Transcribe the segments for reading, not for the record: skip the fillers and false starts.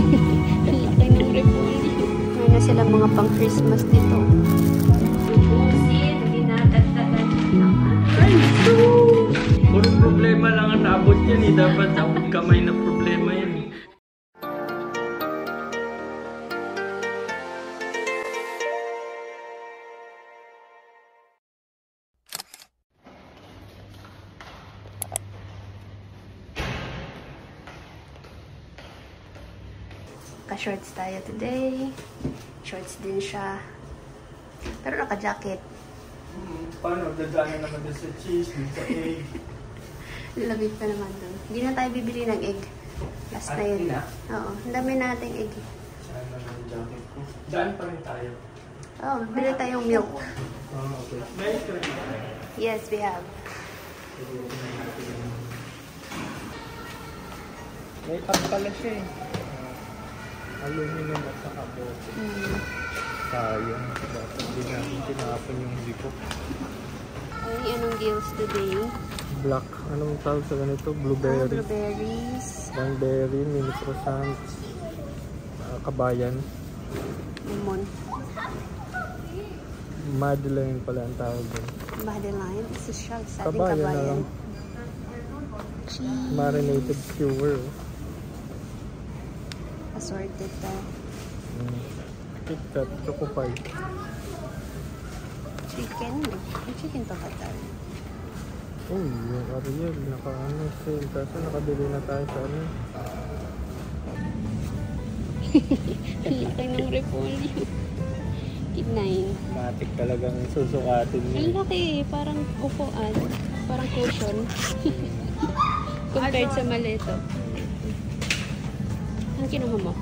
Laki ng repolyo. Meron na sila mga pang Christmas dito. Puro problema lang ang naabot yan eh. Dapat abot kamay na problema yan eh. Naka-shorts tayo today. Shorts din siya. Pero naka-jacket. Paano? Dadaanan naman din sa cheese, din sa egg. Lamig pa naman doon. Hindi na tayo bibili ng egg. Last na yun. Oo. Ang dami nating egg. Saan naman yung jacket ko? Daan pa rin tayo. Oo. Bili tayong milk. Oh, okay. May ice cream tayo. Yes, we have. May cup pala siya eh. Aluminum at saka bote. Sayang. Dapat din natin tinapon yung zipok. Ay, anong deals today? Black. Anong tawag sa ganito? Blueberry. Blueberries. Cranberry, mini croissants. Kabayan. Lemon. Madeleine pala ang tawag doon. Madeleine. Ito siya. Sa ating Kabayan na kabayan. lang. Cheese. Marinated skewer. Assorted pa. KitKat, Choco Pie. Chicken. May chicken pa ba tayo? Uy, yung Ariel, naka-ano sale. Kaso nakabili na tayo sa ano. Laki ng repolyo. Kidnine. Matik talagang susukatin Ang niya. laki. Parang upuan. Parang cushion. Compared sa maleto. Ano kinuha mo?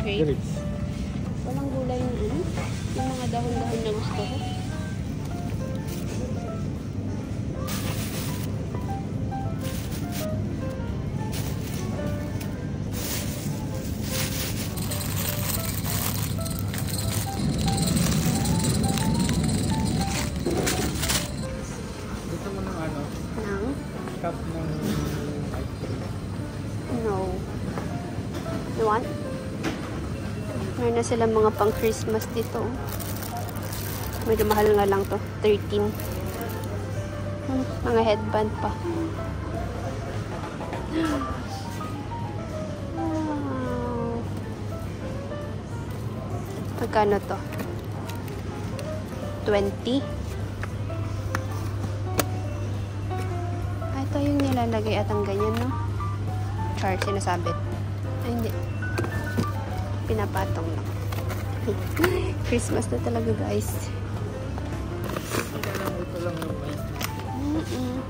Grape? Grapes. Walang gulay na ano? Yung mga dahon-dahon na gusto ko. Gusto mo ng ano? Nang? Cup ng ice cream. No. You want? Meron na sila mga pang Christmas dito. Medyo mahal nga lang to. 13. Mga headband pa. Wow. Magkano to? 20. Ito yung nilalagay at ang ganyan, no? Char, sinasabit. Ay, hindi. Pinapatong lang. Christmas na talaga, guys. Ito lang yung ice cream.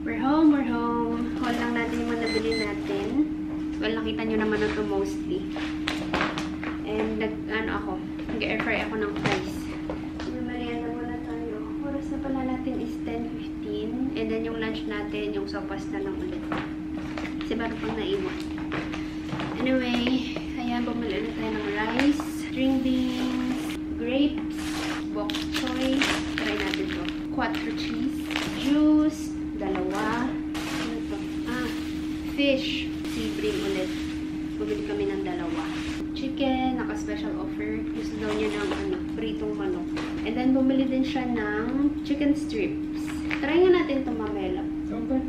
We're home. Haul lang natin yung mga nabili natin. Well, nakita nyo naman ito mostly. And nag-air fry ako ng fries. Merienda muna tayo. Oras na pala natin is 10:15. And then yung lunch natin, yung sopas na lang ulit. Kasi bago pang naiwan. Anyway, ayan, bumili ulit tayo ng rice, string beans, grapes, bok choy. Try natin to. 4 cheese, juice, dalawa. Ano to? Fish. Sibling ulit. Bumili kami ng dalawa. Chicken, naka-special offer. Gusto daw niya ng pritong manok. And then, bumili din siya ng chicken strips. Try nga natin ito mamela. Okay.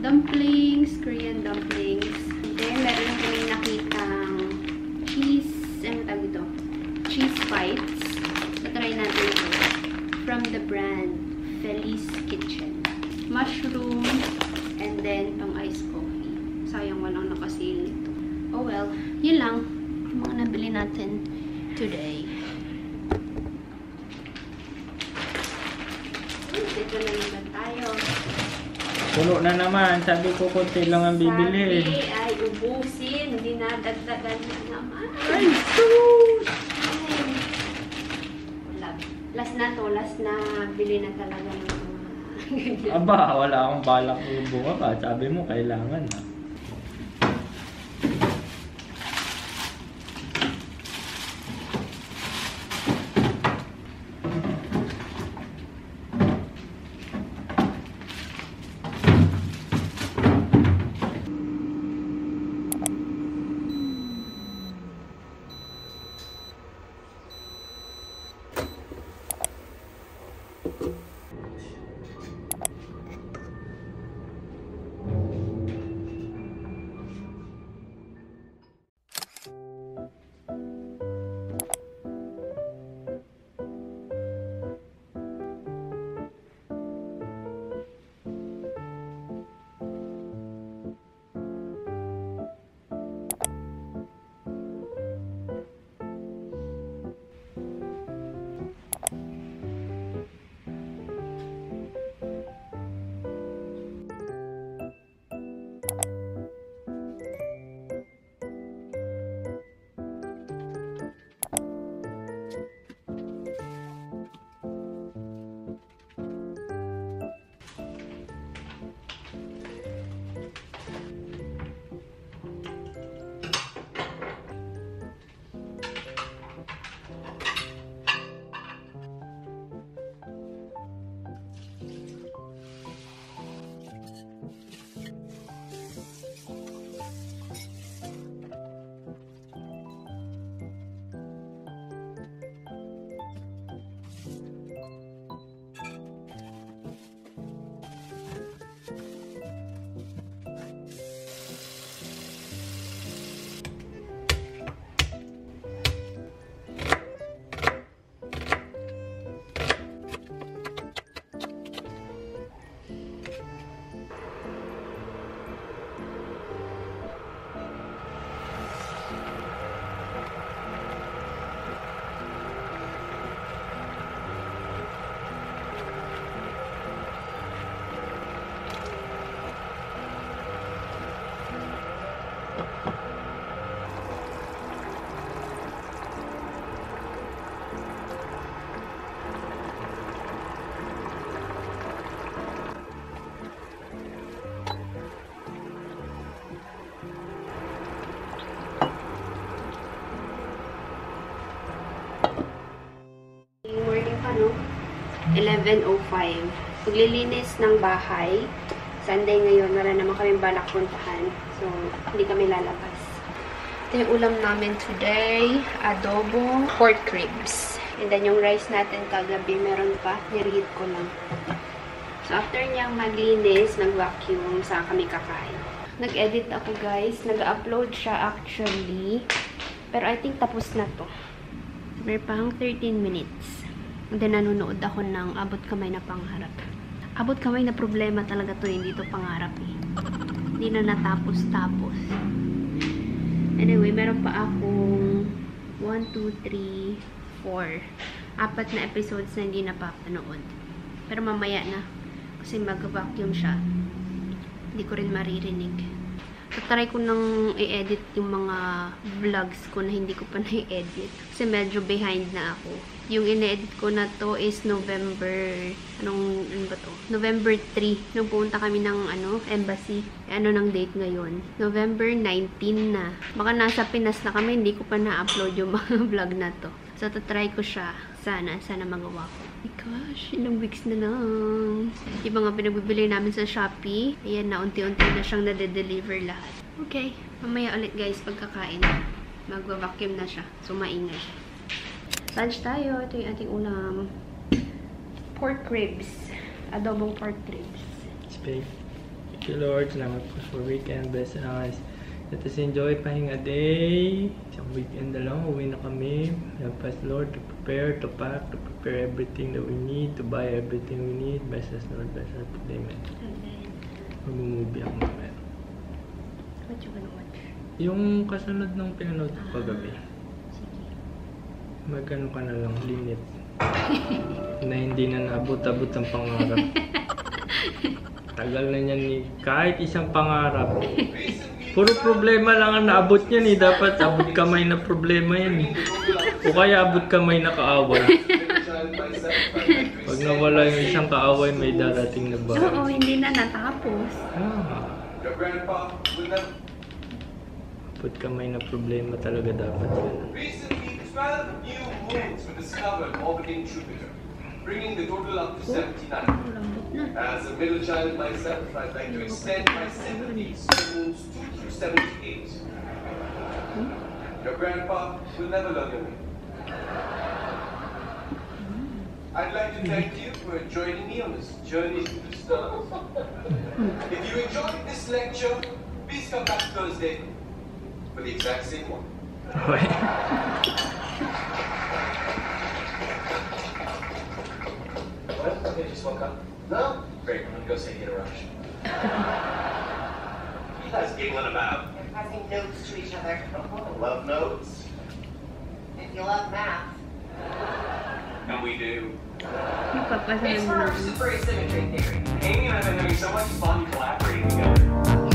Dumplings, Korean dumplings. And then, meron kami nakitang cheese, ano tawag ito? Cheese bites. from the brand Feliz Kitchen. Mushroom, and then pang iced coffee. Sayang walang nakasil nito. Oh well, yun lang. Yung mga nabili natin today. Dito na naman tayo. Puno na naman. Sabi ko, konti lang ang bibilhin. Sabi ay ubusin. Hindi na dagdagan na naman. Ay, sus! Last na to. Last na bili na talaga ng mga Aba, wala akong balak bubuka pa. Sabi mo, kailangan na. Morning pa, no? 11:05. Paglilinis ng bahay. Sunday ngayon, wala naman kami balak puntahan. So, hindi kami lalabas. Ito yung ulam namin today. Adobong pork ribs. And then yung rice natin kagabi, meron pa. Nireheat ko lang. So, after niyang maglinis, nag-vacuum, sa kami kakain. Nag-edit ako, guys. Nag-upload siya actually. Pero I think tapos na to. Meron pang 13 minutes. And then, nanonood ako ng abot kamay na pangarap. Abot kamay na problema talaga to, hindi to pangarap eh. Hindi na natapos-tapos. Anyway, meron pa akong 1, 2, 3, 4. 4 na episodes na hindi napapanood. Pero mamaya na. Kasi mag-vacuum siya. Hindi ko rin maririnig. Try ko nang i-edit yung mga vlogs ko na hindi ko pa na-edit. Kasi medyo behind na ako. Yung in-edit ko na to is November... ano ba to? November 3. Nung pumunta kami ng embassy. Ano ng date ngayon? November 19 na. Baka nasa Pinas na kami. Hindi ko pa na-upload yung mga vlog na to. So, try ko siya. Sana magawa ko. Oh my gosh, ilang weeks na lang. Yung mga pinagbibili namin sa Shopee, ayan na, unti-unti na siyang nade-deliver lahat. Okay, mamaya ulit guys, pagkakain. Magwa-vacuum na siya. So, maingay siya. Lunch tayo. Ito yung ating ulam. Pork ribs. Adobong pork ribs. Thank you, Lord. Salamat po for weekend. Bless and eyes. Let us enjoy pahinga day. Isang weekend na lang, uwi na kami. Help us, Lord, to prepare, to pack, to prepare everything that we need, to buy everything we need. Bless us, Lord, bless us today, man. Mag-movie ako mamaya. What you gonna watch? Yung kasunod ng pinanood ko kagabi. Sige. Magano ka na lang, limit. Na hindi na naabot-abot ang pangarap. Tagal na niyan ni kahit isang pangarap. Puro problema lang ang naabot niyan eh. Dapat abot kamay na problema yan eh. O kaya abot kamay na kaaway. Pag nawala yung isang kaaway, may darating na ba? Oo, hindi na natapos. Abot kamay na problema talaga dapat yan. Recently, 12 new moons were discovered orbiting Jupiter, bringing the total up to 79. Lambot na. As a middle child myself, I'd like to extend my sympathies to moons 2 through 78. Your grandpa will never learn your way. I'd like to thank you for joining me on this journey to the stars. If you enjoyed this lecture, please come back Thursday for the exact same one. Okay. What? Okay, just woke up? No? Great, I'm gonna go say hey to Rush. What are you guys giggling about? They're passing notes to each other. Oh, love notes. If you love math. And we do. Magpapasalan It's mo for na. our supersymmetry theory. Amy and I have been having so much fun collaborating together.